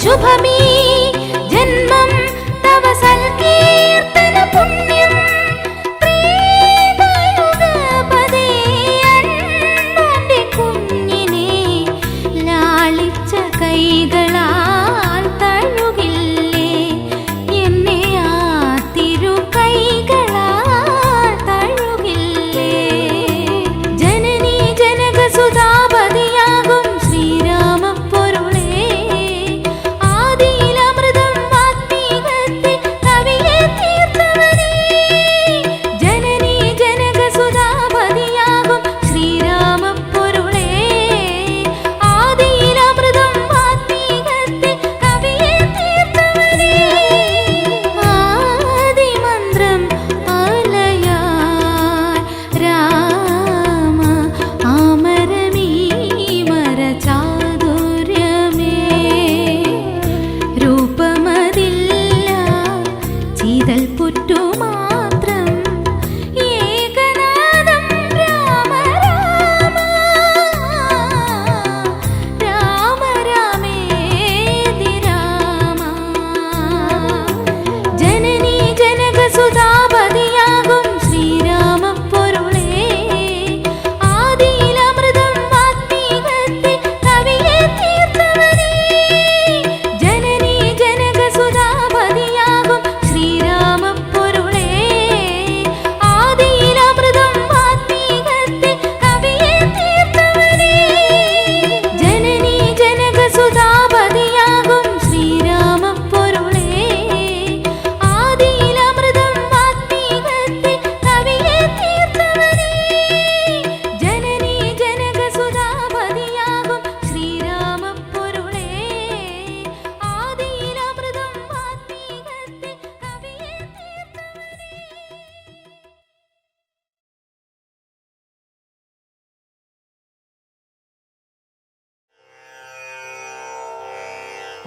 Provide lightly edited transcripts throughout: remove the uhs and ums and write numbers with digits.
शुभमी जन्मं तव सल्कीर्तन पुण्यं प्रेमयुगपदे अन्पന്റെ കുഞ്ഞിനെ ലാളിച്ച കൈകളാൽ തഴുകില്ലേ എന്നെ ആ തിരു കൈകളാൽ തഴുകില്ലേ ജനനി ജനകസുതാപതിയാകും ശ്രീരാമപ്പൊരുളേ ആദി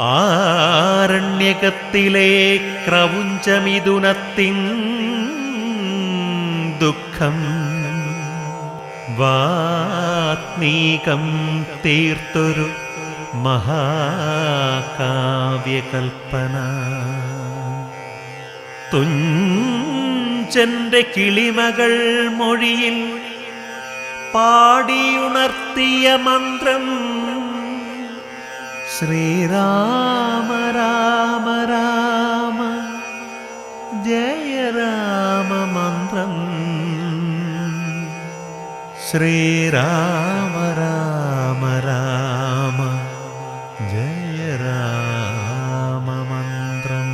ആരണ്യകത്തിലെ ക്രൗഞ്ചമിഥുനത്തിൻ ദുഃഖം വാത്മീകം തീർത്തൊരു മഹാകാവ്യകൽപ്പന. തുഞ്ചന്റെ കിളിമകൾ മൊഴിയിൽ പാടിയുണർത്തിയ മന്ത്രം ശ്രീരാമ രാമ രാമ ജയ രാമ മന്ത്രം. ശ്രീരാമ രാമ രാമ ജയ രാമ മന്ത്രം.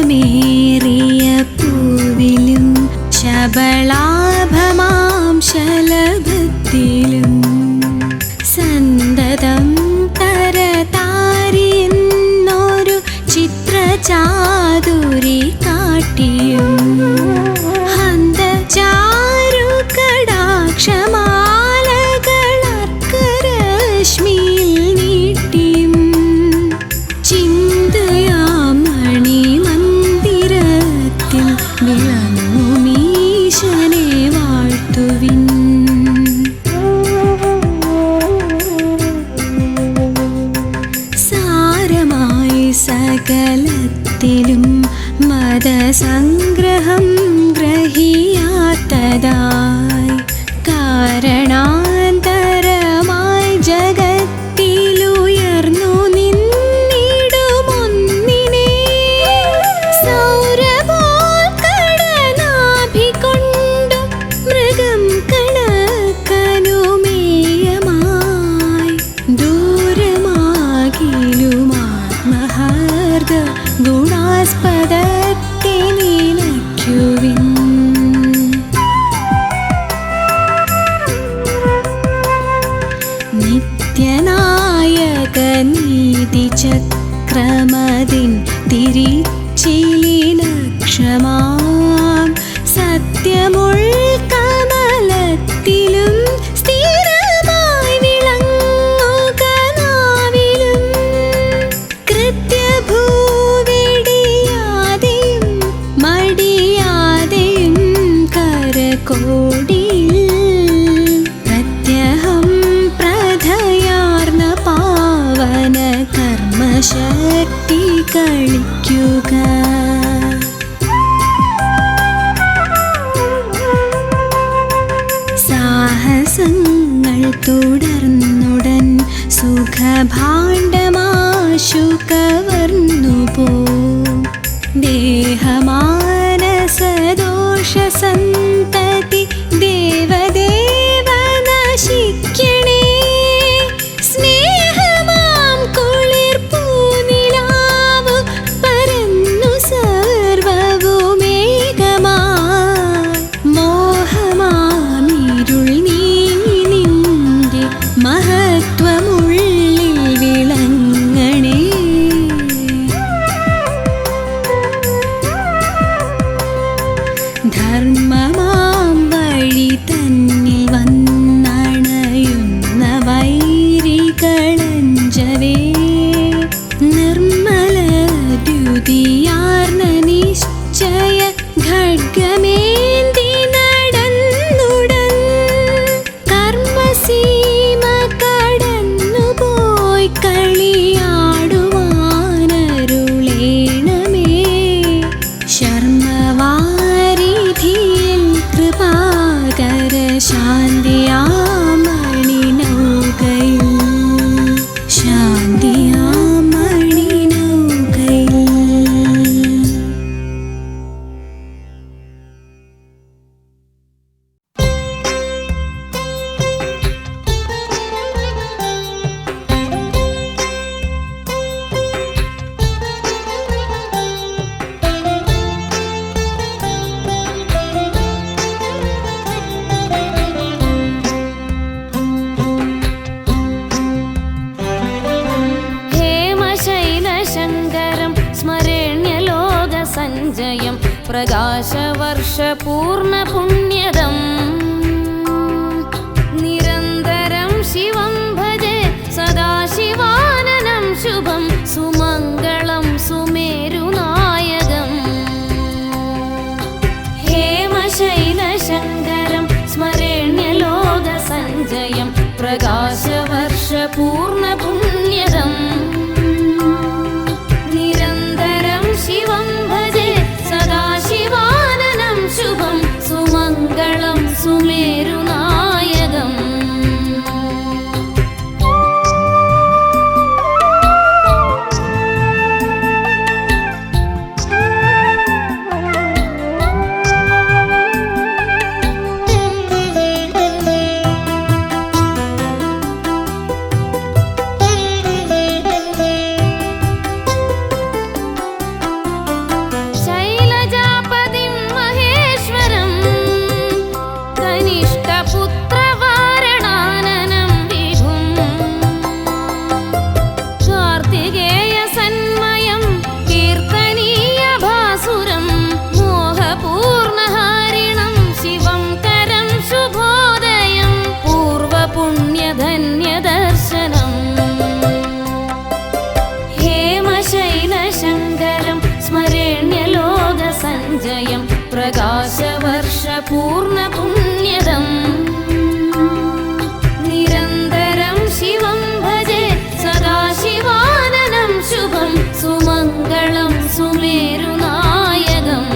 സുഗന്ധമേറിയ പൂവിലും ശബളാഭമാം ശലഭത്തിലും സന്തതം തരതാരിയെന്നൊരു ചിത്രചാതുരി കാട്ടിയും ഹന്തചാരു കടാക്ഷമാലകളർക്കരശ്മിയിൽ നീട്ടിയും ചിന്തയാം മണിമന്ദിരത്തിൽ വിളങ്ങുമീശനെ വാഴ്ത്തുവിൻ. സാരമായി സകലത്തിലും മതസംഗ്രഹം ഗ്രഹിയാത്തതായി കാരണാന്തരമായി ജഗത്തിലുയർന്നു നിന്നിടുമൊന്നിനെ സൗരഭോൽ കടനാഭികൊണ്ടു മൃഗം കണക്കനുമേയമായി ദൂരമാകിലുമാത്മഹാർദ ഗുണാസ്പദത്തെ നിലയ്ക്കുവിൻ. നിത്യനായക നീതിചക്രമതിൻ തിരിച്ചിലിലക്ഷമാം സത്യമുൾക്കമലത്തിലും സ്ഥിരമായി വിളങ്ങുക നാവിലും കൃത്യഭൂവിടിയാതെയും മടിയാതെയും കരകോടിയിൽ പ്രത്യഹം പ്രധയാർന്ന പാവന കർമ്മശക്തി കളിക്കുക. സാഹസങ്ങൾ തുടർന്നുടൻ സുഖഭാണ്ഡമാശു കവർന്നുപോ ദേഹമാനസദോഷസന്തതി ദേവദേവ നശിക്കണേ. സ്നേഹമാം കുളിർപ്പൂനിലാവു പരന്നു സർവവുമേകമായി മോഹമാമിരുൾ നീങ്ങി നിന്റെ മഹത്വമുള്ളിൽ വിളങ്ങണേ. ധർമ്മമാം വഴി തന്നിൽ വന്നണയുന്ന വൈരികളഞ്ചവേ നിർമ്മല ദ്യുതിയാർന്ന നിശ്ചയ ഖഡ്ഗമേന്തി നടന്നുടൻ കർമ്മസീമ കടന്നുപോയി കളിയാടുവാനരുളേണമേ. ശർമ്മവാരിധിയിൽ കൃപാകര ശാന്തിയാമണിനൗകയിൽ ശാന്തിയാമണിനൗകയിൽ. हेमशैलशङ्करं स्मरेण्यलोकसञ्जयं प्रकाशवर्षपूर्णपुण्यदम् निरन्तरं शिवं भजे सदा शिवाननं शुभं सुमङ्गलं सुमेरुनायकम्. हेमशैलशङ्करं स्मरेण्यलोकसञ्जयं प्रकाशवर्षपूर्णपुण्यदम् निरन्तरं शिवं भजे सदा शिवाननं शुभं सुमङ्गलं सुमेरुनायकम्. പൂർണ്ണ പുണ്യദം നിരന്തരം ശിവം ഭജേ സദാശിവാനനം ശുഭം സുമംഗളം സുമേരുനായകം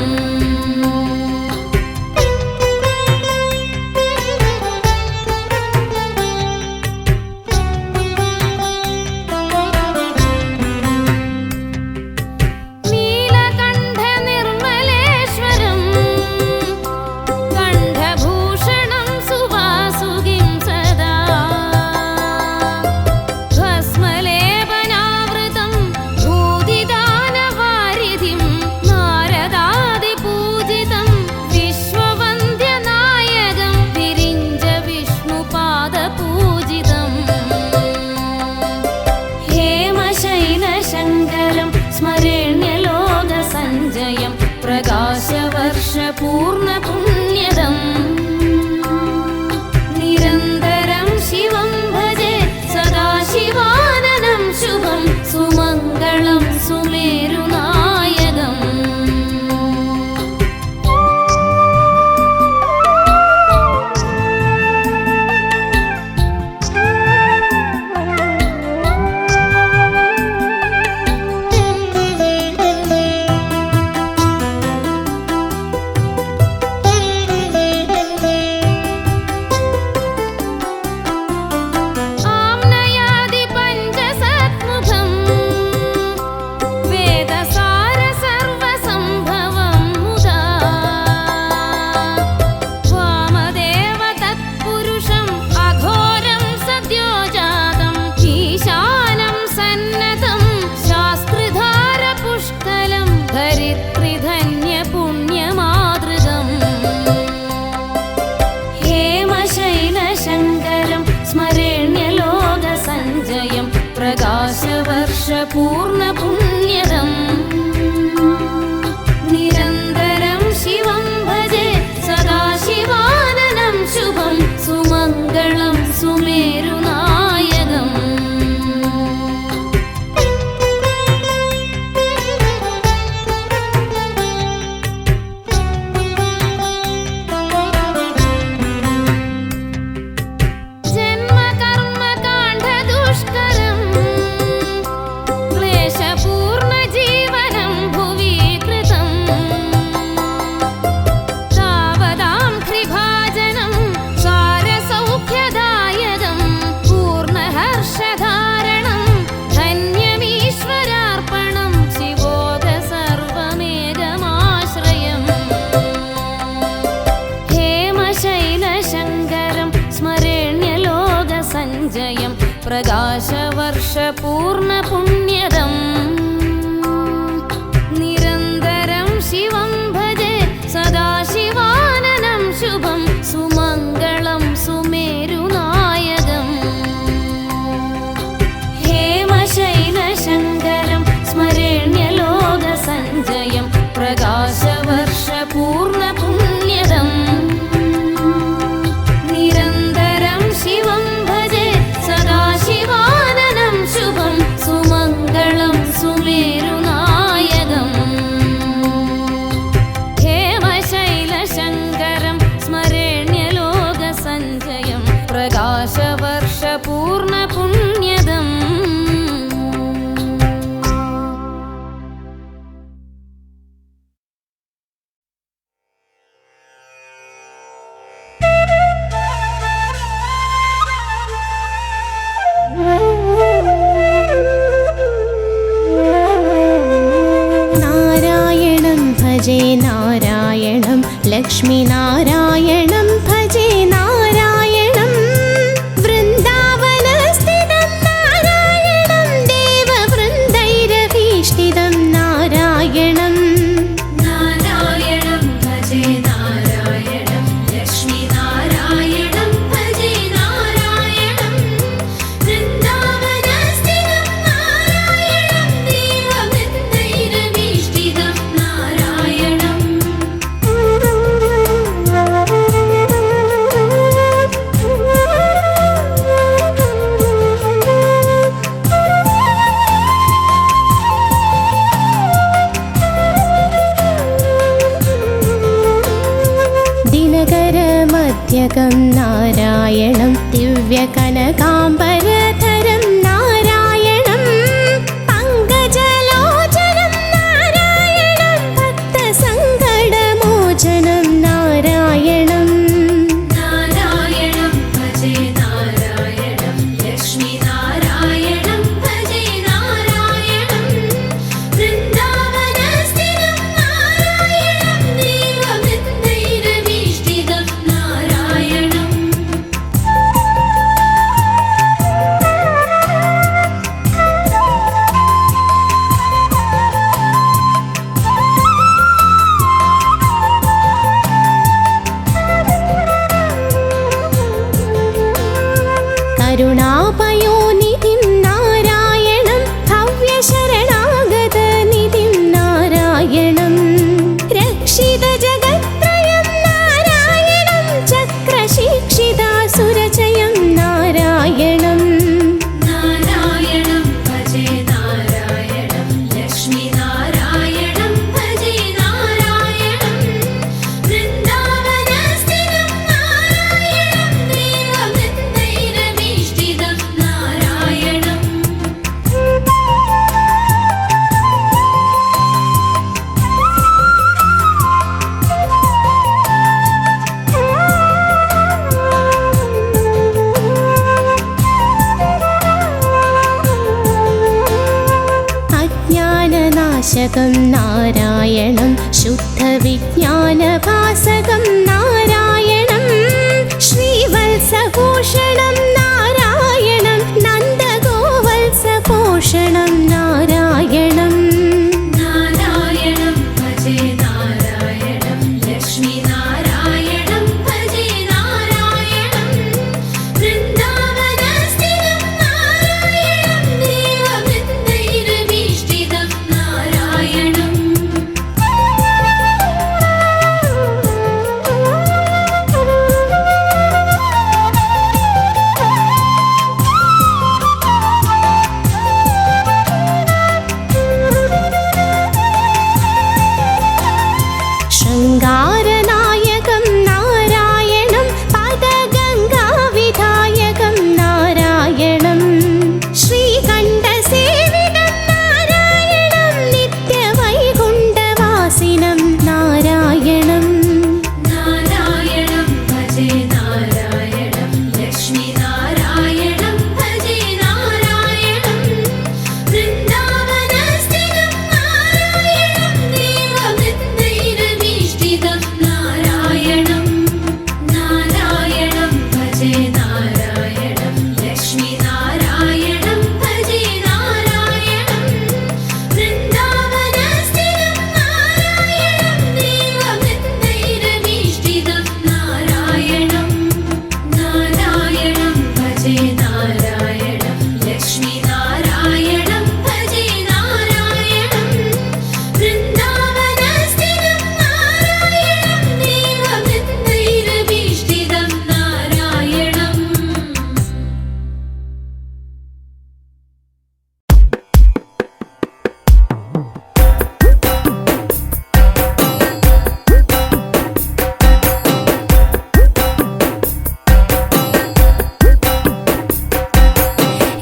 പൂർണ്ണ പുണ്യദം നിരന്തരം ശിവം ഭജേ സദാശിവാനനം ശുഭം സുമംഗളം സുമേരുനായകം പൂർണ്ണ പുണ്യദം നിരന്തരം ശിവം ഭജേ സദാശിവാനനം ശുഭം സുമംഗളം സുമേരുനായകം പ്രകാശവർഷ പൂർണ്ണ പുണ്യദം നിരന്തരം ശിവം ഭജേ സദാശിവാനനം ശുഭം സുമംഗളം സുമേരുനായകം ഹേമശൈലശങ്കരം സ്മരണ്യലോകസഞ്ജയം പ്രകാശവർഷ പൂർണ്ണ പുണ്യദം നിരന്തരം ശിവം ഭജേ സദാശിവാനനം ശുഭം സുമംഗളം സുമേരുനായകം ഹേമശൈലശങ്കരം സ്മരണ്യലോകസഞ്ജയം പ്രകാശവർഷ പൂർണ്ണ പുണ്യദം नारायणं लक्ष्मीनारायणं भजे नारायणं वृन्दावनस्थितं नारायणं देववृन्दैरभीष्टितं नारायणं नारायणं भजे नारायणं लक्ष्मीनारायणं भजे नारायणं वृन्दावनस्थितं नारायणं देववृन्दैरभीष्टितं नारायणं കനകം നാരായണം ദിവ്യകനകാംബരധരം നാരായണം പങ്കജലോചനം നാരായണം ഭക്തസങ്കടമോചനം നാരായണം നാരായണം ഭജേ നാരായണം ലക്ഷ്മി നാരായണം ഭജേ നാരായണം വൃന്ദാവനസ്ഥിരം നാരായണം ദേവവൃന്ദൈരഭീഷ്ടിതം നാരായണം കരുണാപയോനിധിം നാരായണം ഭവ്യശരണാഗതനിധിം നാരായണം രക്ഷിതജഗത്രയം നാരായണം ചക്രശിക്ഷിതാസുരചയം നാരായണം നാരായണം ഭജേ നാരായണം ലക്ഷ്മി നാരായണം ഭജേ നാരായണം വൃന്ദാവനസ്ഥിരം നാരായണം ദേവവൃന്ദൈരഭീഷ്ടിതം നാരായണം അജ്ഞാനനാശകം നാരായണം ശുദ്ധവിജ്ഞാനഭാസകം നാരായണം ശ്രീവത്സഭൂഷണം നാരായണം നന്ദഗോവത്സപോഷണം നാരായണം നാരായണം ഭജേ നാരായണം ലക്ഷ്മി നാരായണം ഭജേ നാരായണം വൃന്ദാവനസ്ഥിരം നാരായണം ദേവവൃന്ദൈരഭീഷ്ടിതം നാരായണം ശൃംഗാരനായകം നാരായണം പദഗംഗാവിധായകം നാരായണം ശ്രീകണ്ഠസേവിതം നാരായണം നിത്യവൈകുണ്ഠവാസിനം നാരായണം നാരായണം ഭജേ നാരായണം ലക്ഷ്മി നാരായണം ഭജേ നാരായണം വൃന്ദാവനസ്ഥിരം നാരായണം ദേവവൃന്ദൈരഭീഷ്ടിതം നാരായണം നാരായണം ഭജേ നാരായണം ലക്ഷ്മി നാരായണം ഭജേ നാരായണം വൃന്ദാവനസ്ഥിരം നാരായണം ദേവവൃന്ദൈരഭീഷ്ടിതം നാരായണം നാരായണം ഭജേ നാരായണം ലക്ഷ്മി നാരായണം ഭജേ നാരായണം വൃന്ദാവനസ്ഥിരം നാരായണം ദേവവൃന്ദൈരഭീഷ്ടിതം നാരായണം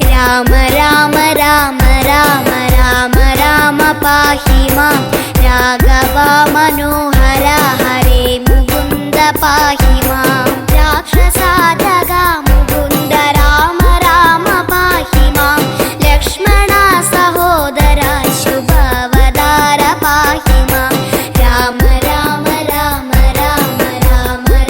രാമ രാമ രാമ രാമ രാമ രാമ പാഹി മാം രാഘവ മനോഹര ഹരേ മുകുന്ദ പാഹി മാം രാക്ഷസാധക മുകുന്ദ രാമ രാമ പാഹി മാം ലക്ഷ്മണ സഹോദര ശുഭവതാര പാഹി മാം രാമ രാമ രാമ രാമ രാമ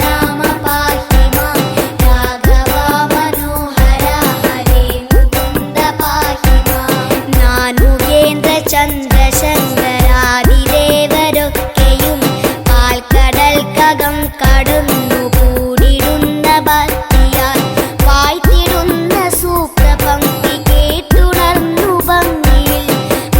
രാമ പാഹി മാം രാഘവ മനോഹര ഹരേ മുകുന്ദ പാഹി മാം നാനുകേന്ദ്ര ചന്ദ്രശങ്കരാദിദേവരൊക്കെയും പാൽക്കടൽക്കകം കടന്നു കൂടിടുന്ന ഭക്തിയാൽ വായ്ത്തിടുന്ന സൂക്തപംക്തി കേട്ടുണർന്നു ഭംഗിയിൽ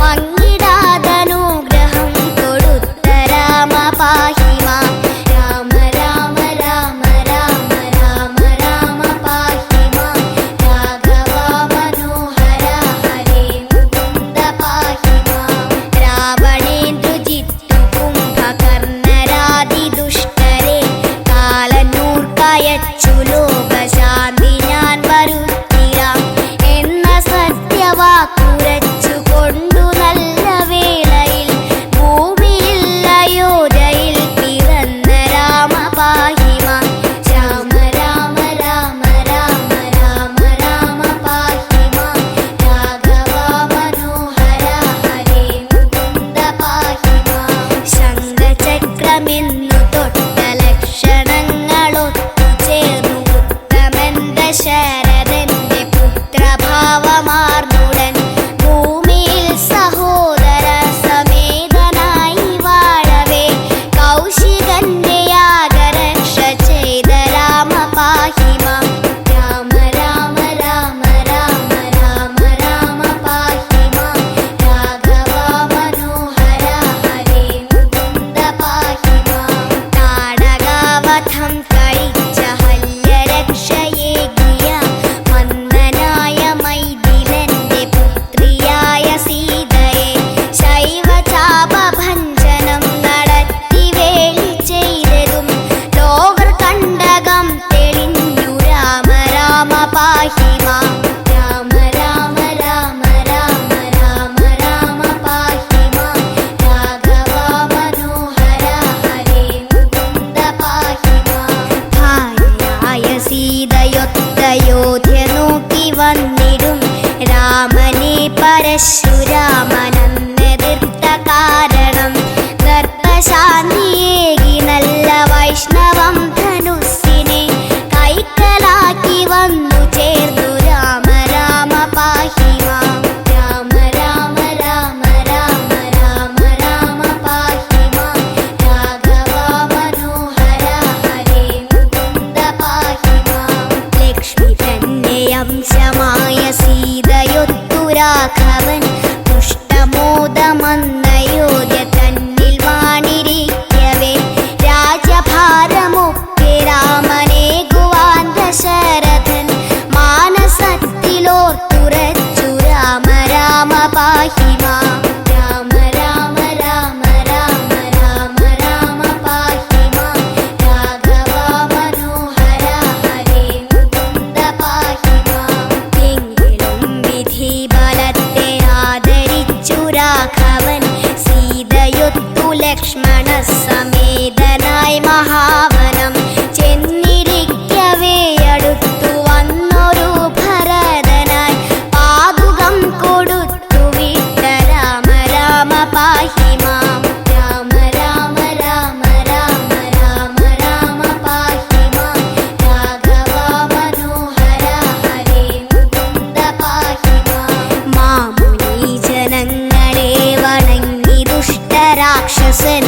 മങ്ങിടാതനുഗ്രഹം കൊടുത്ത രാമ പാഹി മാം രാമ രാമ രാമ രാമ രാമ രാമ പാഹി മാം രാഘവ മനോഹര ഹരേ മുകുന്ദ പാഹി മാം രാമനെ പരശുരാമനെതിർത്ത കാരണം ദർപ്പശാന്തിയേകി നല്ല വൈഷ്ണവം ധനുസ്സിനെ കൈക്കലാക്കി വന്നു ചേർന്നു രാമ രാമ പാഹി മാം രാമ രാമ രാമ രാമ രാമ രാമ പാഹി മാം രാഘവ മനോഹര ഹരേ മുകുന്ദ പാഹി മാം ലക്ഷ്മി തന്നെ അംശമായ സീതയൊത്തു രാഘവൻ പുഷ്ടമോദമന്നയോധ്യ തന്നിൽ വാണിരിക്കവേ രാജഭാരമൊക്കെ രാമനേകുവാൻ ദശരഥൻ മാനസത്തിലോർത്തുറച്ചു രാമ രാമ പാഹി മാം രാമ രാമ രാമ രാമ രാമ രാമ പാഹി മാം രാഘവ മനോഹര ഹരേ മുകുന്ദ പാഹി മാം എങ്കിലും വിധി ബലത്തെ ആദരിച്ചു രാഘവൻ സീതയൊത്തു ലക്ഷ്മണ സമേതനായി മഹാവനം ചെന്നിരിക്കവേ അടുത്തു വന്നൊരു ഭരതനായി പാതുകം കൊടുത്തു വിട്ട രാമ രാമ പാഹി മാം രാമ രാമ രാമ രാമ രാമ രാമ പാഹി മാം രാഘവ മനോഹര ഹരേ മുകുന്ദ പാഹി മാം മാമുനി ജനങ്ങളെ വണങ്ങി ദുഷ്ടരാക്ഷസൻ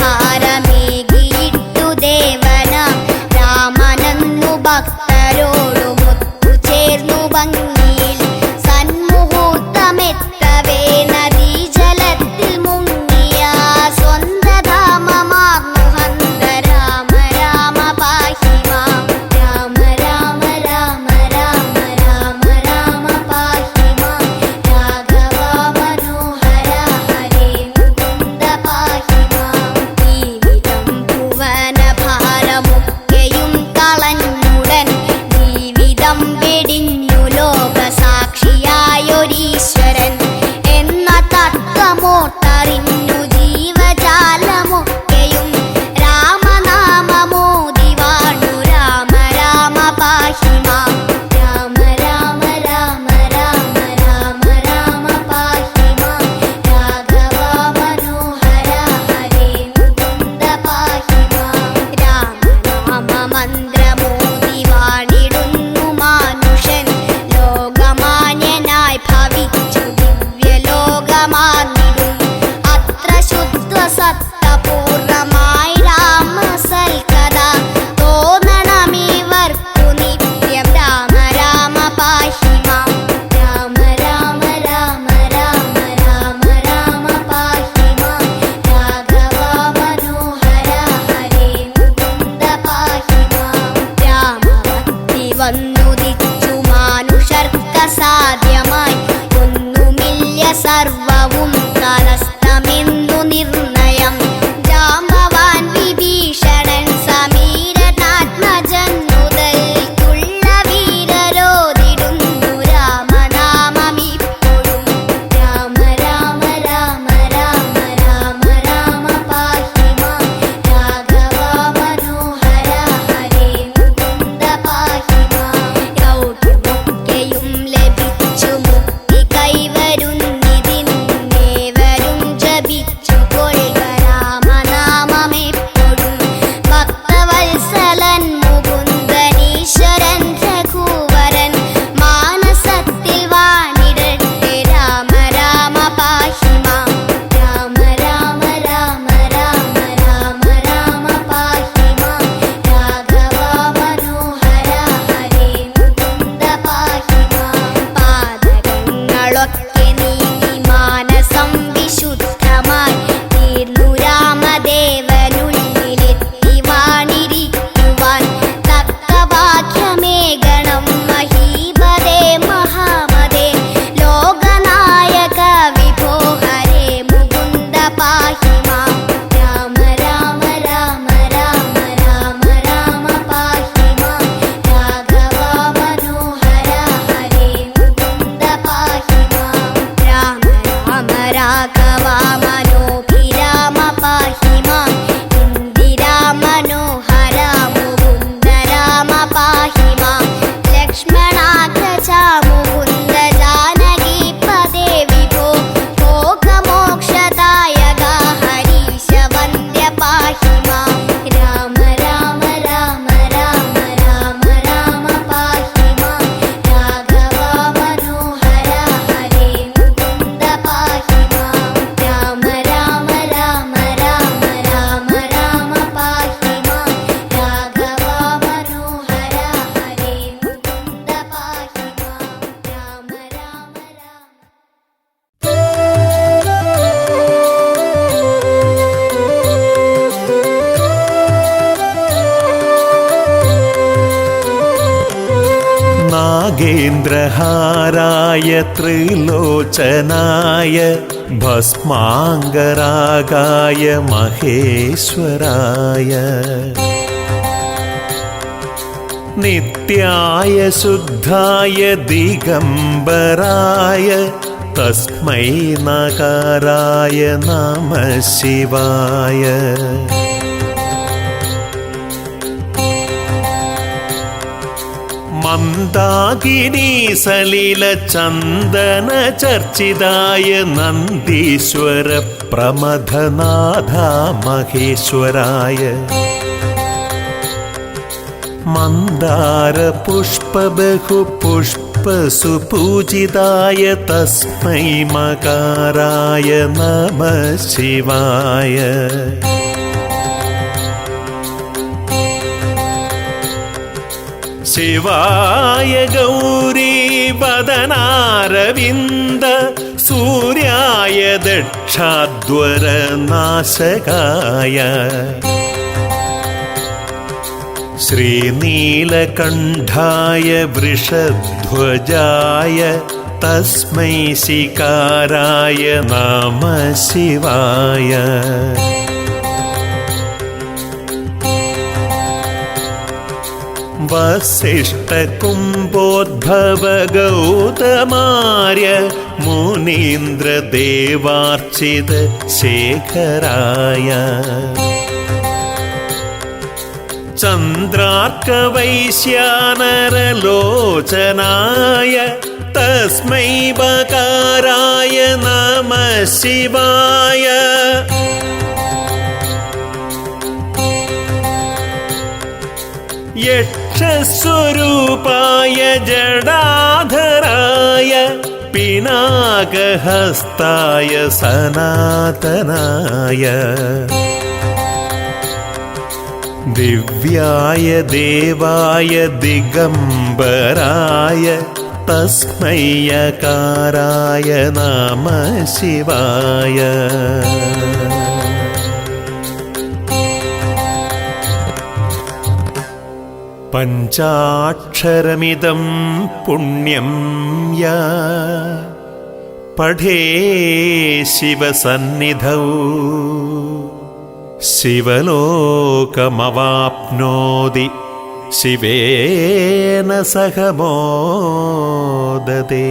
ഭാരമേകിയിട്ടു ദേവനാം രാമനന്നു ഭക്തരോടുമൊത്തു ചേർന്നു ഭംഗിയിൽ സന്മുഹൂർത്തമെത്തവേ നദീജലത്തിൽ മുങ്ങിയ സ്വന്തധാമമാർന്നു ഹന്ത രാമ രാമ പാഹി മാം രാമ രാമ രാമ രാമ രാമ രാമ പാഹി മാം രാഘവ മനോഹര ഹരേ മുകുന്ദ പാഹി മാം ജീവിതം ഭുവന ഭാരമൊക്കെയും കളഞ്ഞുടൻ ജീവിതം വെടിഞ്ഞു ലോകസാക്ഷിയായൊരീശ്വരൻ എന്ന തത്വമോർത്തറിഞ്ഞു ജീവജാലമൊക്കെയും രാമനാമമോദി വാണു രാമ രാമ പാഹി മാം രാമ രാമ രാമ രാമ രാമ രാമ പാഹി മാം രാഘവ മനോഹര ഹരേ മുകുന്ദ പാഹി മാം രാമനാമ മന്ത്രമോദി വാണിടുന്നു മാനുഷൻ ലോകമാന്യനായി ഭവിച്ചു ദിവ്യലോകമാർന്നിടും അത്ര ശുദ്ധ സത്തപൂർണമായി രാമസൽക്കഥ തോന്നണമിവർക്കു നിത്യം രാമ രാമ പാഹി മാം രാമ രാമ രാമ രാമ രാമ രാമ പാഹി മാം രാഘവ മനോഹര ഹരേ മുകുന്ദ പാഹി മാം രാമഭക്തി വന്നുദിച്ചു മാനുഷർക്കസാധ്യമായി ഒന്നുമില്ല സർവവും തലസ്ഥമെന്നു നിർണയം ജാമ്പവാൻ വിഭീഷണൻ സമീരനാത്മജൻ മുതൽ തുള്ള വീരരോദിടുന്നു രാമനാമമിപ്പോഴും രാമ രാമ രാമ രാമ രാമ രാമ പാഹി മാം രാഘവ മനോഹര ഹരേ മുകുന്ദ പാഹി മാം യൗവ്യമൊക്കെയും ലഭിച്ചു മുക്തി കൈവരുന്നിതിന്നേവരും ജപിച്ചു കൊള്ളുക രാമനാമമെപ്പോഴും ഭക്തവത്സലൻ മുകുന്ദനീശ്വരൻ രഘുവരൻ മാനസത്തിൽ വാണിടട്ടെ രാമ രാമ പാഹി മാം രാമ രാമ രാമ രാമ രാമ രാമ പാഹി മാം രാഘവ മനോഹര ഹരേ മുകുന്ദ പാഹി മാം പാതകങ്ങളൊക്കെ നീങ്ങി മാനസം വിശുദ്ധമായി തീർന്നു രാമദേവനുള്ളിലെത്തി വാണിരിക്കുവാൻ തക്ക ഭാഗ്യമേകണം മഹീപദേ മഹാമദേ ലോകനായക വിഭോ ഹരേ മുകുന്ദ പാഹി മാം രാമ രാമ രാമ രാമ രാമ രാമ പാഹി മാം രാഘവ മനോഹര ഹരേ മുകുന്ദ പാഹി മാം രാമ രാമ രാഘവ മനോഭിരാമ പാഹി മാം ഇന്ദിരാ മനോഹര മുകുന്ദ രാമ പാഹി മാം ലക്ഷ്മണാഗ്രജ മുകുന്ദ ജാനകി പദേ വിഭോ ഭോഗമോക്ഷദായക ഹരീശ വന്ദ്യ പാഹി മാം രാമ രാമ രാമ രാമ രാമ രാമ പാഹി മാം രാഘവ മനോഹര ഹരേ മുകുന്ദ പാഹി മാം രാമ രാമ രാമ രാമ രാമ രാമ പാഹി മാം രാഘവ മനോഹര ഹരേ മുകുന്ദ പാഹി മാം രാമ രാമ രാമ നാഗേന്ദ്രഹാരായ ത്രിലോചനായ ഭസ്മാംഗരാഗായ മഹേശ്വരായ നിത്യായ ശുദ്ധായ ദിഗംബരായ തസ്മൈ നകാരായ നമഃ ശിവായ മന്ദാകിനി സലില ചന്ദന ചർച്ചിതായ നന്ദീശ്വര പ്രമഥനാഥ മഹേശ്വരായ മന്ദാര പുഷ്പ ബഹു പുഷ്പ സുപൂജിതായ തസ്മൈ മകാരായ നമഃ ശിവായ शिवाय गौरीवदनारविन्द सूर्याय दक्षाध्वरनाशकाय श्रीनीलकण्ठाय वृषध्वजाय तस्मै शिकाराय नमः शिवाय वसिष्ठकुम्भोद्भव गौतमार्य मुनीन्द्रदेवार्चित शेखराय चन्द्रार्कवैश्यानरलोचनाय तस्मै बकाराय नमः शिवाय यक्षस्वरूपाय जडाधराय पिनाकहस्ताय सनातनाय दिव्याय देवाय दिगम्बराय तस्मै यकाराय नमः शिवाय पञ्चाक्षरमिदं पुण्यं या पठे शिवसन्निधौ शिवलोकमवाप्नोति शिवेन सह मोदते।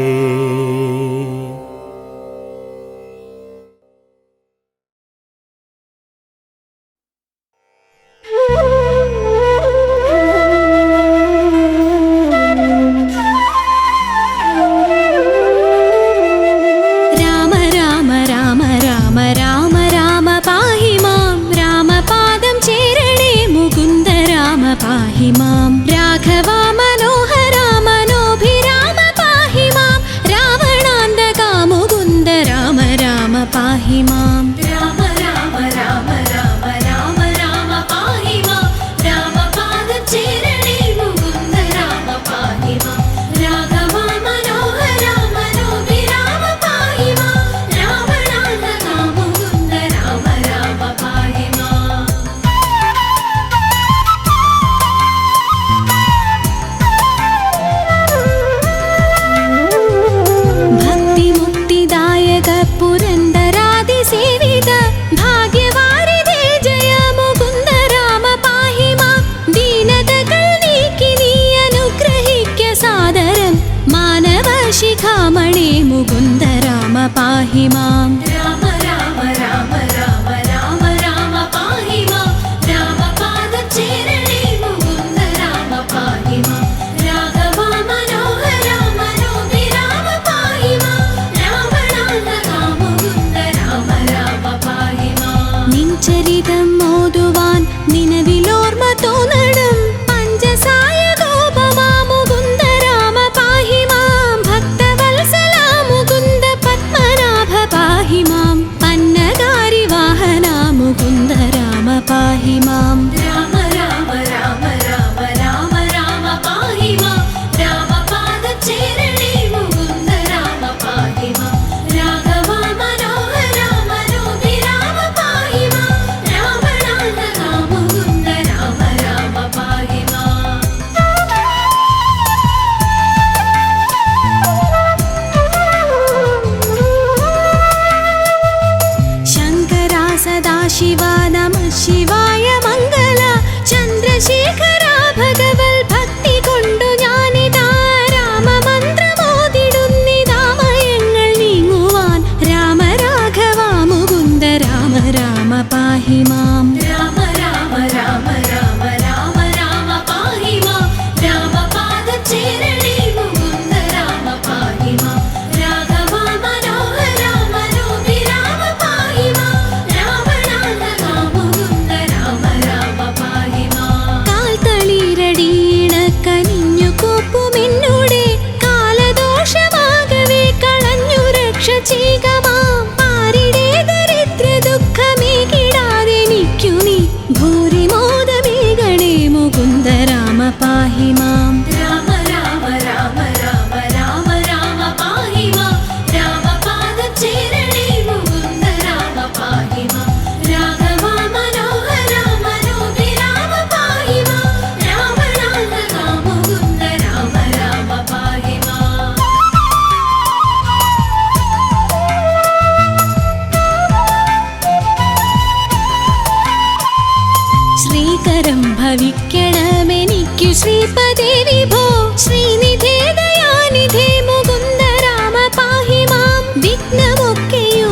पाहि मां राघवा मनोहरा मनोभिराम पाहि मां रावणान्तका मुकुन्द राम राम पाहि मां राम राम राम राम राम राम पाहि मां रामपादचरणे मुकुन्द राम पाहि मां राघवा मनोहरा मनोभिराम पाहि मां रावणान्तका मुकुन्द राम राम पाहि मां भक्तिमुक्तिदायक पुरन्दरादिसेवित भाग्यवारिधे जय मुकुन्द राम पाहि मां दीनतकल्नीकिनी अनुग्रहिक्य सादरं मानव शिखामणे मुकुन्द राम पाहि मां राम राम राम राम राम राम पाहि मां रामपादचरणे मुकुन्द राम पाहि मां राघवा मनोहरा मनोभिराम पाहि मां रावणान्तका मुकुन्द राम राम पाहि मां निञ्चरितं मोदुवान् निनविलोर्म तोनडं पञ्चसाय गोपमा मुकुन्द राम पाहि मां भक्तवत्सला मुकुन्द पद्मनाभ पाहि मां पन्नगारि वाहना मुकुन्द राम पाहि मां राम राम राम राम राम राम पाहि मां रामपादचरणे मुकुन्द राम पाहि मां राघवा मनोहरा मनोभिराम पाहि मां रावणान्तका मुकुन्द राम राम पाहि मां शङ्करा सदाशिवा नमः शिवाय मङ्गल चन्द्रशेखरा भगवल् भक्ति कोण्डु ज्ञानिदा राममन्त्रमोदिडुन्निदामयങ്ങൾ നീങ്ങുവാൻ രാമ രാഘവ മുകുന്ദ രാമ രാമ പാഹി മാം राम राम राम राम राम राम पाहि मां रामपादचरणे मुकुन्द राम पाहि मां राघवा मनोहरा मनोभिराम पाहि मां रावणान्तका मुकुन्द राम राम पाहि मां കാൽത്തളിരടിയിണക്കനിഞ്ഞു കോപ്പുമെന്നോടെ കാലദോഷമാകവേ കളഞ്ഞു രക്ഷ ചെയ്യുക മാം ആരുടെ ദരിദ്ര ദുഃഖമേകിടാതെ നിൽക്കു നീ ഭൂരിമോദമേകണേ മുകുന്ദ രാമ പാഹി മാം രക്ഷിക്കു ശ്രീപദേ വിഭോ ശ്രീനിധേ ദയാനിധേ മുകുന്ദ രാമ പാഹി മാം വിഘ്നമൊക്കെയുമകറ്റി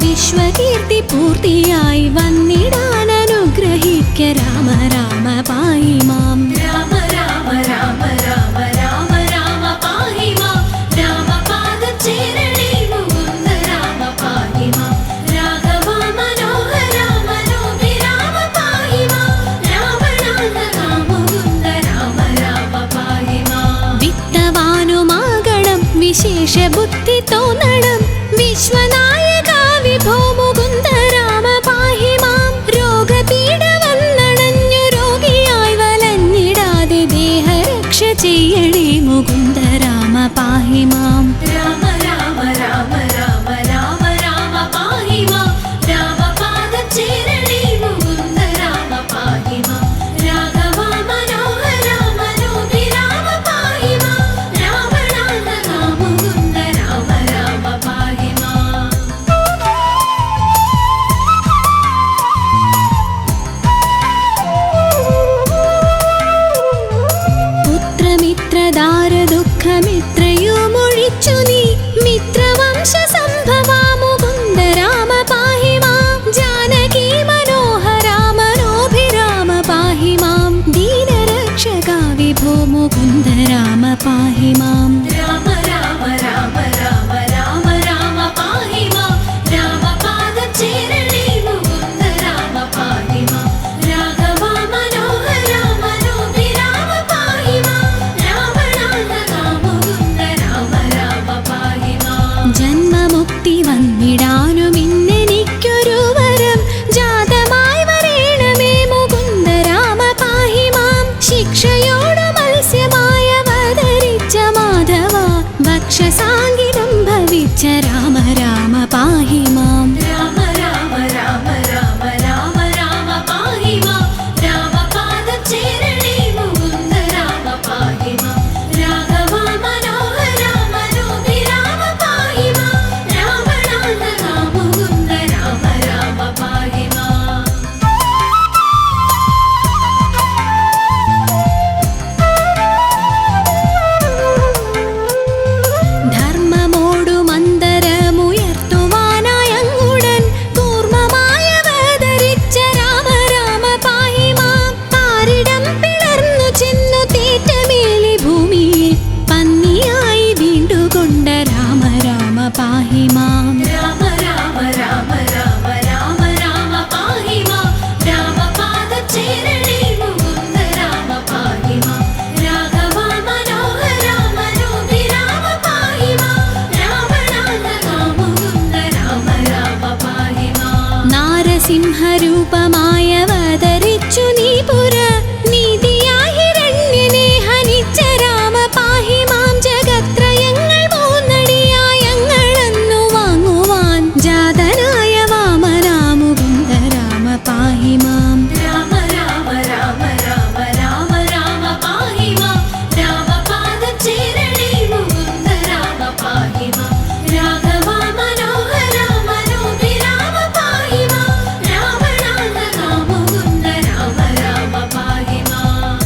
വിശ്വകീർത്തി പൂർത്തിയായി വന്നിടാൻ അനുഗ്രഹിക്ക രാമ രാമ പാഹി മാം രാമ രാമ രാമ രാമ രാമ രാമ പാഹി മാം രാമപാദചേരണേ മുകുന്ദ രാമ പാഹി മാം രാഘവ മനോഹര മനോഭിരാമ പാഹി മാം രാവണാന്തക മുകുന്ദ രാമ രാമ പാഹി മാം വിത്തവാനുമാകണം വിശേഷ ബുദ്ധി തോന്നണം വിശ്വനായക വിഭോ മുകുന്ദ രാമ പാഹി മാം രോഗപീഡ വന്നണഞ്ഞു രോഗിയായി വലഞ്ഞിടാതെ ദേഹരക്ഷ ചെയ്യണേ മുകുന്ദ രാമ പാഹി മാം രാമ രാമ രാമ രാമ രാമ രാമ പാഹി മാം രാമപാദചേരണേ മുകുന്ദ രാമ പാഹി മാം രാഘവ മനോഹര മനോഭിരാമ പാഹി മാം രാവണാന്തക മുകുന്ദ രാമ രാമ പാഹി മാം പുത്രമിത്രദാര ദുഃഖമിത്രയുമൊഴിച്ചു നീ മിത്രവംശ സംഭവാ മുകുന്ദ രാമ പാഹി മാം ജാനകി മനോഹര മനോഭിരാമ പാഹി മാം ദീനരക്ഷക വിഭോ മുകുന്ദ രാമ പാഹി മാം രാമ രാമ രാമ രാമ രാമ രാമ പാഹി മാം രാമപാദചേരണേ മുകുന്ദ രാമ പാഹി മാം രാഘവ മനോഹര മനോഭിരാമ പാഹി മാം രാവണാന്തക മുകുന്ദ രാമ രാമ പാഹി മാം ജന്മമുക്തി വന്നിടാനും ഇന്നെനിക്കൊരു വരം ജാതമായി വരേണമേ മുകുന്ദ രാമ പാഹി മാം ശിക്ഷയോട് മത്സ്യമായ അവതരിച്ച മാധവ ഭക്ഷസാങ്കിതം ഭവിച്ച രാമ രാമ പാഹി മാം രാമ രാമ രാമ രാമ രാമ രാമ പാഹി മാം രാമപാദചേരണേ മുകുന്ദ രാമ പാഹി മാം രാഘവ മനോഹര മനോഭിരാമ പാഹി മാം രാവണാന്തക മുകുന്ദ രാമ രാമ പാഹി മാം ധർമ്മമോടു മന്ദരമുയർത്തുവാനായങ്ങുടൻ കൂർമ്മമായ അവതരിച്ച രാമ രാമ പാഹി മാം പാരിടം പിളർന്നു ചെന്നു തേറ്റമേലി ഭൂമിയിൽ പന്നിയായി വീണ്ടുകൊണ്ട രാമ രാമ പാഹി മാം രാമ രാമ രാമ രാമ രാമ രാമ പാഹി മാം രാമപാദചേരണേ മുകുന്ദ രാമ പാഹി മാം രാഘവ മനോഹര മനോഭിരാമ പാഹി മാം രാവണാന്തക മുകുന്ദ രാമ രാമ പാഹി മാം നാരസിംഹരൂപമായ അവതരിച്ചു നീ പുര നീതിയായി ഹിരണ്യനെ ഹനിച്ച രാമ പാഹി മാം ജഗത്രയങ്ങൾ മൂന്നടിയായങ്ങളെന്നു വാങ്ങുവാൻ ജാതനായ വാമനാ മുകുന്ദ രാമ പാഹി മാം രാമ രാമ രാമ രാമ രാമ രാമ പാഹി മാം രാമപാദചേരണേ മുകുന്ദ രാമ പാഹി മാം രാഘവ മനോഹര മനോഭിരാമ പാഹി മാം രാവണാന്തക മുകുന്ദ രാമ രാമ പാഹി മാം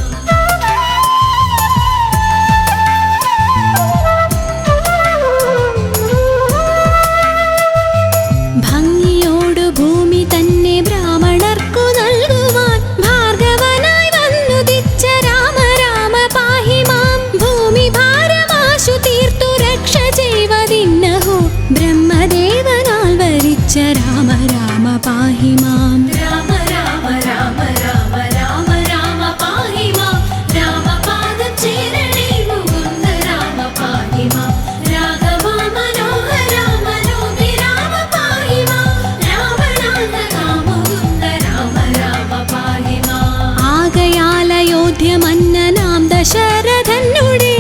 ഭംഗിയോടു ഭൂമി തന്നെ ബ്രാഹ്മണർക്കു നൽകുവാൻ ഭാർഗവനായി വന്നുദിച്ച രാമ രാമ പാഹി മാം ഭൂമി ഭാരമാശു തീർത്തു രക്ഷ ചെയ്വതിന്നഹോ ബ്രഹ്മദേവനാൽ വരിച്ച രാമ രാമ പാഹി മാം രാമ രാമ രാമ രാമ രാമ രാമ പാഹി മാം രാമപാദചേരണേ മുകുന്ദ രാമ പാഹി മാം രാഘവ മനോഹര മനോഭിരാമ പാഹി മാം രാവണാന്തക മുകുന്ദ രാമ രാമ പാഹി മാം ആകയാൽ അയോധ്യമന്നനാം ദശരഥനുടെ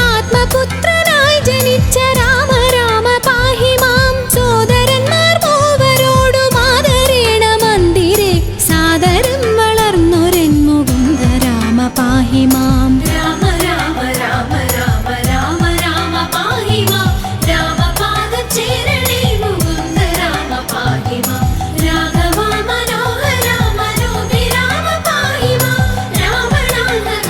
ആത്മപുത്രനായി ജനിച്ച രാമ രാമ പാഹി മാം സോദരന്മാർ മൂവരോടും ആദരേണ മന്ദിരെ സാദരം വളർന്നൊരൻ മുകുന്ദ രാമ പാഹി മാം രാമ രാമ രാമ രാമ രാമ രാമ പാഹി മാം രാമപാദചേരണേ മുകുന്ദ രാമ പാഹി മാം രാഘവ മനോഹര മനോഭിരാമ പാഹി മാം രാവണാന്തക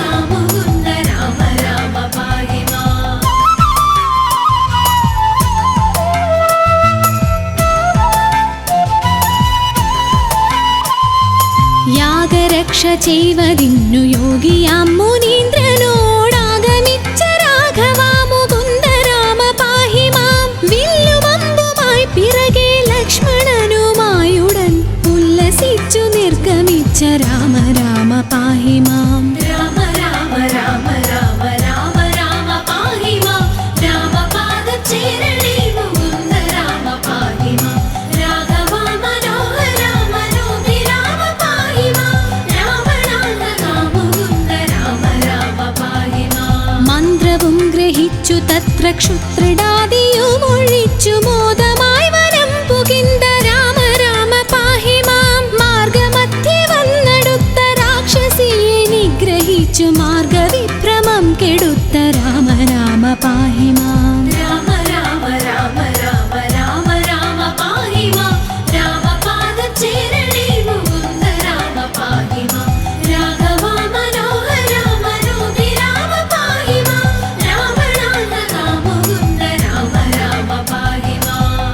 ചെയ്വതിന്നു യോഗിയാം മുനീന്ദ്രനോടാഗമിച്ച രാഘവ മുകുന്ദ രാമ പാഹി മാം. വില്ലുമമ്പുമായി പിറകെ ലക്ഷ്മണനുമായുടൻ ഉല്ലസിച്ചു നിർഗമിച്ച രാമ രാമ പാഹി മാം. രാമ രാമ രാമ രാമ രാമ രാമ പാഹി മാം. രാമപാദചേരണേ മുകുന്ദ രാമ പാഹി മാം. രാഘവ മനോഹര മനോഭിരാമ പാഹി മാം. രാവണാന്തക മുകുന്ദ രാമ രാമ പാഹി മാം. മന്ത്രവും ഗ്രഹിച്ചു തത്ര ക്ഷുത്രിടാദിയുമൊഴിച്ചു മോദമായി വനം പുകിന്ത രാമ രാമ പാഹി മാം. മാർഗമധ്യേ വന്നടുത്ത രാക്ഷസിയെ നിഗ്രഹിച്ചു മാർഗവിഭ്രമം കെടുത്ത രാമ രാമ പാഹി മാം. രാമ രാമ രാമ രാമ രാമ രാമ പാഹി മാം. രാമപാദചേരണേ മുകുന്ദ രാമ പാഹി മാം. രാഘവ മനോഹര മനോഭിരാമ പാഹി മാം. രാവണാന്തക മുകുന്ദ രാമ രാമ പാഹി മാം.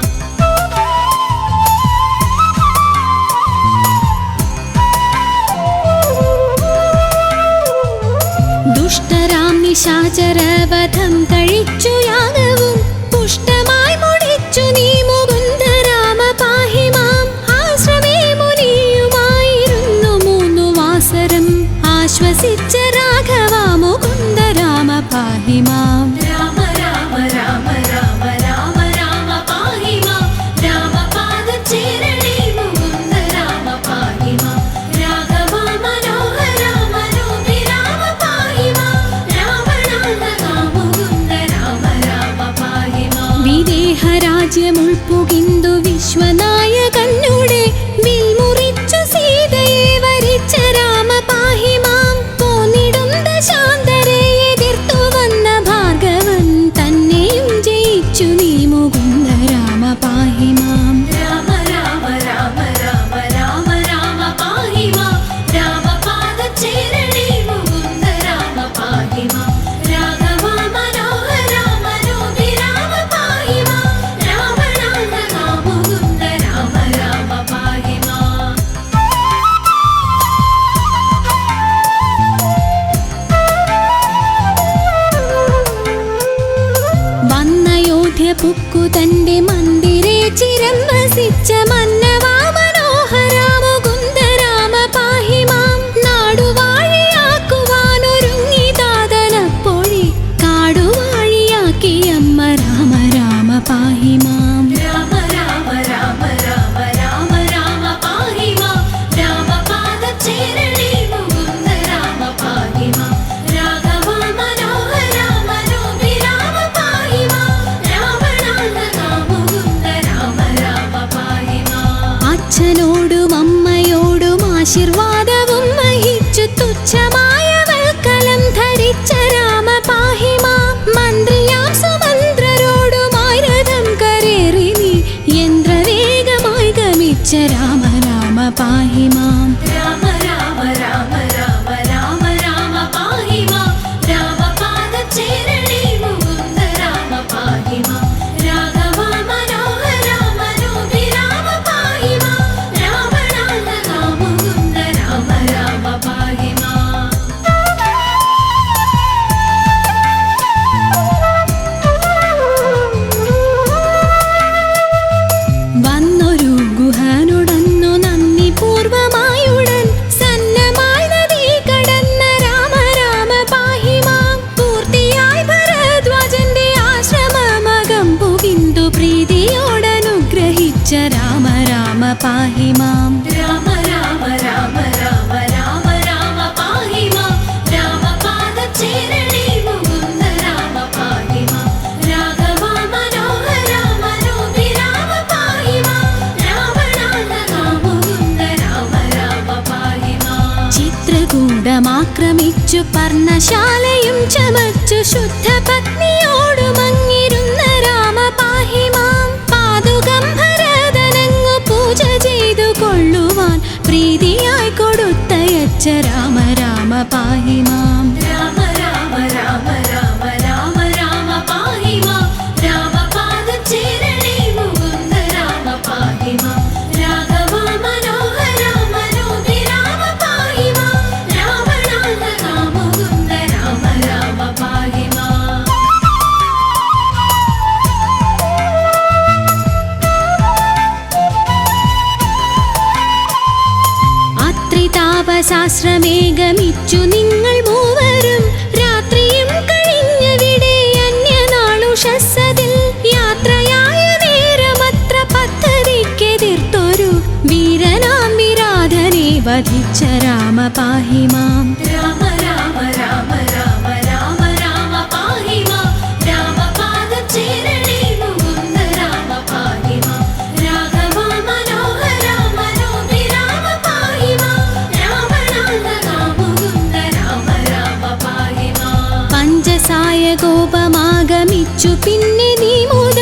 ദുഷ്ടരാം നിശാചരവധം കഴിച്ചു യാഗവും പുഷ്ടമായി മുടിച്ചു നീ മുകുന്ദ രാമ പാഹി മാം. ആശ്രമേ മുനിയുമായിരുന്നു 3 വാസരം ആശ്വസിച്ച രാഘവ മുകുന്ദ രാമ പാഹി മാം. രാമ രാമ രാമ രാമ രാമ രാമ പാഹി മാം. രാമപാദചേരണേ മുകുന്ദ രാമ പാഹി മാം. രാഘവ മനോഹര മനോഭിരാമ പാഹി മാം. രാവണാന്തക മുകുന്ദ രാമ രാമ പാഹി മാം. വിദേഹരാജ്യമുൾപ്പുകിന്തു വിശ്വനായകന്നുടെ വിൽമുറിച്ചു സീതയെ വരിച്ച രാമ പാഹി മാം. പോന്നിടും ദശാന്തരെ എതിർത്തു വന്ന ഭാർഗവൻ തന്നെയും ജയിച്ചു നീ മുകുന്ദ രാമ പാഹി മാം. രാമ രാമ രാമ രാമ രാമ രാമ പാഹി മാം. രാമപാദചേരണേ മുകുന്ദ രാമ പാഹി മാം. രാഘവ മനോഹര മനോഭിരാമ പാഹി മാം. രാവണാന്തക മുകുന്ദ രാമ രാമ പാഹി മാം. വന്നയോധ്യ പുക്കു തന്റെ മന്ദിരെ ചിരം വസിച്ച മന്നവാ മനോഹര മുകുന്ദ രാമ പാഹി മാം. നാടുവാഴിയാക്കുവാനൊരുങ്ങി താതനപ്പോഴേ കാടുവാഴിയാക്കി അമ്മ രാമ രാമ പാഹി മാം. രാമ രാമ രാമ രാമ രാമ രാമ പാഹി മാം. രാമപാദചേരണേ മുകുന്ദ രാമ പാഹി മാം. രാഘവ മനോഹര മനോഭിരാമ പാഹി മാം. രാവണാന്തക മുകുന്ദ രാമ രാമ പാഹി മാം. അച്ഛനോടും അമ്മയോടും ആശീർവാദവും വഹിച്ചു തുച്ഛമായ വൽക്കലം ധരിച്ച രാമ പാഹി മാം. മന്ത്രിയാം സുമന്ത്രരോടുമായി രഥം കരേറി നീ യന്ത്രവേഗമായി ഗമിച്ച രാമ രാമ പാഹി മാം. രാമ രാമ രാമ രാമ രാമ രാമ പാഹി മാം. രാമപാദചേരണേ മുകുന്ദ രാമ പാഹി മാം. രാഘവ മനോഹര മനോഭിരാമ പാഹി മാം. രാവണാന്തക മുകുന്ദ രാമ രാമ പാഹി മാം. വന്നൊരു ഗുഹനുടന്നു നന്ദി പൂർവമായുടൻ സന്നമായി നദി കടന്ന രാമ രാമ പാഹി മാം. പൂർത്തിയായി ഭരദ്വാജന്റെ ആശ്രമമകം പുകിന്തു പ്രീതിയോടനുഗ്രഹിച്ച രാമ രാമ പാഹി മാം. രാമ രാമ രാമ രാമ രാമ രാമ പാഹി മാം. രാമപാദചേരണേ മുകുന്ദ രാമ പാഹി മാം. രാഘവ മനോഹര മനോഭിരാമ പാഹി മാം. രാവണാന്തക മുകുന്ദ രാമ രാമ പാഹി മാം. ചിത്രകൂടമാക്രമിച്ചു പർണശാലയും ചമച്ചു ശുദ്ധ പത്നിയോടുമങ്ങിരുന്ന രാമ പാഹി മാം. പാതുകം ഭരതനങ്ങു പൂജ ചെയ്തു കൊള്ളുവാൻ പ്രീതിയായി കൊടുത്തയച്ച രാമ രാമ പാഹി മാം. രാമ രാമ രാമ രാമ രാമ രാമ പാഹി മാം. രാമപാദചേരണേ മുകുന്ദ രാമ പാഹി മാം. രാഘവ മനോഹര മനോഭിരാമ പാഹി മാം. സഹസ്രാശ്രമേകമിച്ചു നിങ്ങൾ മൂവരും രാത്രിയും കഴിഞ്ഞവിടെ അന്യനാളുഷസ്സതിൽ യാത്രയായ നേരമത്ര പദ്ധതിക്കെതിർത്തൊരു വീരനാം വിരാധനെ വധിച്ച രാമ പാഹി മാം. രാമ രാമ രാമ രാമ രാമ രാമ പാഹി മാം. രാമപാദചേരണേ മുകുന്ദ രാമ പാഹി മാം. രാഘവ മനോഹര മനോഭിരാമ പാഹി മാം. രാവണാന്തക മുകുന്ദ രാമ രാമ പാഹി മാം. പഞ്ചസായ കോപമാഗമിച്ചു പിന്നെ നീ മുത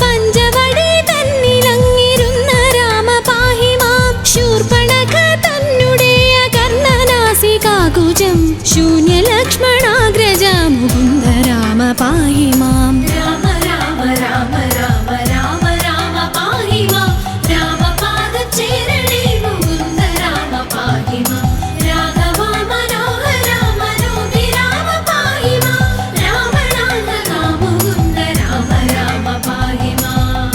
പഞ്ചവടി തന്നിലങ്ങിരുന്ന രാമ പാഹി മാം. ശൂർപ്പണഖ തന്നുടേയ കർണനാസികാകുജം ശൂന്യലക്ഷ്മണാഗ്രജ മുകുന്ദ രാമ പാഹി മാം. രാമ രാമ രാമ രാമ രാമ രാമ പാഹി മാം. രാമപാദചേരണേ മുകുന്ദ രാമ പാഹി മാം. രാഘവ മനോഹര മനോഭിരാമ പാഹി മാം. രാവണാന്തക മുകുന്ദ രാമ രാമ പാഹി മാം.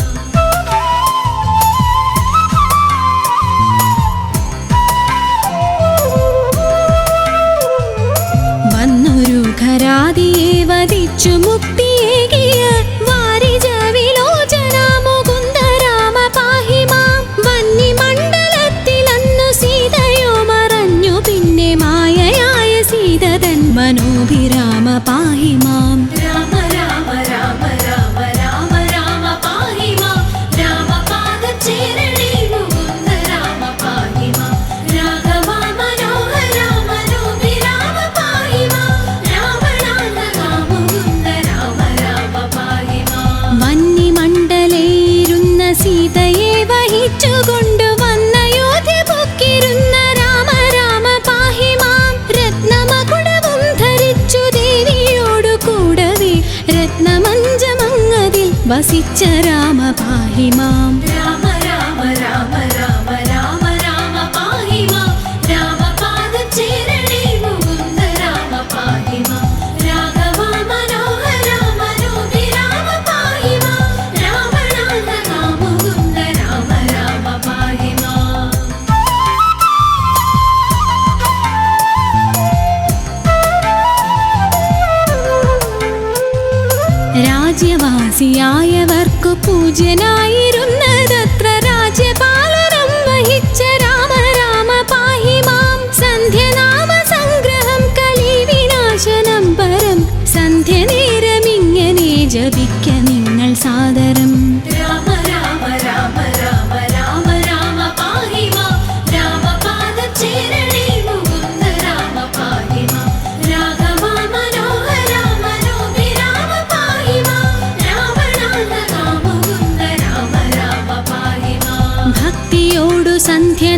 വന്നൊരു ഖരാദിയെ വധിച്ചു മുക്തിയേകിയ വാരിജ വിലോചന മുകുന്ദ രാമ പാഹി മാം. വന്യമണ്ഡലത്തിലന്നു സീതയോ മറഞ്ഞു പിന്നെ മായയായ സീതതൻ മനോഭിരാമ പാഹി മാം. രാമ രാമ രാമ രാമ രാമ രാമ പാഹി മാം. രാമപാദചേരണേ മുകുന്ദ രാമ പാഹി മാം. രാഘവ മനോഹര മനോഭിരാമ പാഹി മാം. രാവണാന്തക മുകുന്ദ രാമ രാമ പാഹി മാം. വന്യമണ്ഡലയിലിരുന്ന സീതയെ വഹിച്ചുകൊണ്ടു വന്നയോധ്യ പൊക്കിരുന്ന രാമ രാമ പാഹി മാം. രത്നമകുടവും ധരിച്ചു ദേവിയോടു കൂടവേ രത്നമഞ്ചമങ്ങതിൽ വസിച്ച രാമ പാഹി മാം. രാമ രാമ രാമ രാമ രാമ രാമ പാഹി മാം. രാമപാദചേരണേ മുകുന്ദ രാമ പാഹി മാം. രാഘവ മനോഹര മനോഭിരാമ പാഹി മാം. രാവണാന്തക മുകുന്ദ രാമ രാമ പാഹി മാം. രാജ്യവാസിയായവർക്കു പൂജ്യനായിരുന്നതത്ര രാജ്യപാലനം വഹിച്ച രാമ രാമ പാഹി മാം. സന്ധ്യനാമ സംഗ്രഹം കലിവിനാശനം പരം സന്ധ്യ നേരമിങ്ങനെ ജപിക്ക നിങ്ങൾ സാദരം. രാമ രാമ രാമ രാമ രാമ രാമ പാഹി മാം. രാമപാദചേരണേ മുകുന്ദ രാമ പാഹി മാം. രാഘവ മനോഹര മനോഭിരാമ പാഹി മാം. രാവണാന്തക മുകുന്ദ രാമ രാമ പാഹി മാം. ഭക്തിയോടു സന്ധ്യ